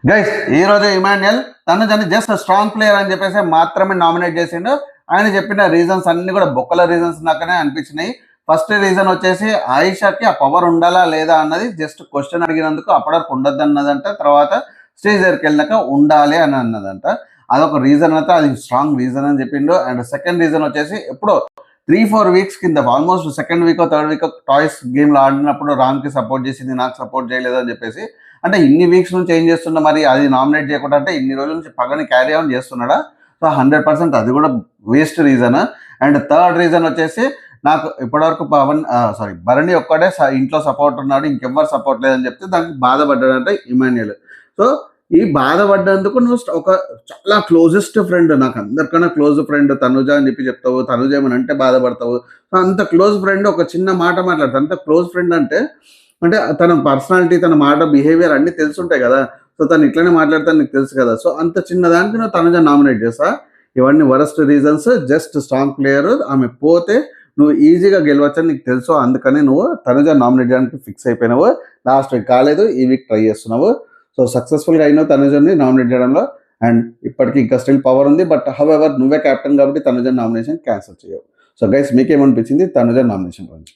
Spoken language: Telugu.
గైస్ ఈ రోజు ఇమాన్యుయల్ తనుజని జస్ట్ స్ట్రాంగ్ ప్లేయర్ అని చెప్పేసి మాత్రమే నామినేట్ చేసిండు. ఆయన చెప్పిన రీజన్స్ అన్ని కూడా బొక్కల రీజన్స్ నాకనే అనిపించినాయి. ఫస్ట్ రీజన్ వచ్చేసి ఆయిషాకి ఆ పవర్ ఉండాలా లేదా అన్నది జస్ట్ క్వశ్చన్ అడిగినందుకు అప్పటివరకు ఉండద్దు అన్నదంట. తర్వాత స్టేజ్ దగ్గరికి వెళ్ళాక ఉండాలి అని అన్నదంట. అదొక రీజన్ అయితే అది స్ట్రాంగ్ రీజన్ అని చెప్పిండు. అండ్ సెకండ్ రీజన్ వచ్చేసి ఎప్పుడో 3-4 వీక్స్ కింద almost second week third week toys గేమ్లో ఆడినప్పుడు రామ్కి సపోర్ట్ చేసింది, నాకు సపోర్ట్ చేయలేదు అని చెప్పేసి. అంటే ఇన్ని వీక్స్ నుంచి ఏం చేస్తున్నా, మరి అది నామినేట్ చేయకుండా అంటే ఇన్ని రోజుల నుంచి పగని క్యారీ ఆన్ చేస్తున్నాడా? సో 100% అది కూడా waste reason. And third reason వచ్చేసి నాకు ఇప్పటివరకు భరణి ఒక్కడే ఇంట్లో సపోర్ట్ ఉన్నాడు, ఇంకెవ్వరు సపోర్ట్ లేదని చెప్తే దానికి బాధపడ్డాడంటే ఇమాన్యుయల్. సో ఈ బాధపడ్డందుకు నువ్వు ఒక చాలా క్లోజెస్ట్ ఫ్రెండ్, నాకు అందరికన్నా క్లోజ్ ఫ్రెండ్ తనుజ అని చెప్పి చెప్తావు, తనుజ ఏమని అంటే బాధపడతావు. సో అంత క్లోజ్ ఫ్రెండ్ ఒక చిన్న మాట మాట్లాడతావు. అంత క్లోజ్ ఫ్రెండ్ అంటే అంటే తన పర్సనాలిటీ, తన మాట, బిహేవియర్ అన్ని తెలుసుంటాయి కదా. సో తను ఇట్లనే మాట్లాడతాను నీకు తెలుసు కదా. సో అంత చిన్నదానికి నువ్వు తనుజ నామినేట్ చేస్తా? ఇవన్నీ worst reasons. Just strong player, ఆమె పోతే నువ్వు ఈజీగా గెలవచ్చని నీకు తెలుసు, అందుకని నువ్వు తనుజ నామినేట్ చేయడానికి ఫిక్స్ అయిపోయినావు. లాస్ట్ వీక్ కాలేదు, ఈ వీక్ ట్రై చేస్తున్నావు. సో సక్సెస్ఫుల్గా అయినావు తనుజని నామినేట్ చేయడంలో. అండ్ ఇప్పటికీ ఇంకా స్టిల్ పవర్ ఉంది. బట్ హౌఎవర్ నువ్వే క్యాప్టెన్ కాబట్టి తనుజ నామినేషన్ క్యాన్సిల్ చేయవు. సో గైస్ మీకేమనిపించింది తనుజ నామినేషన్ గురించి?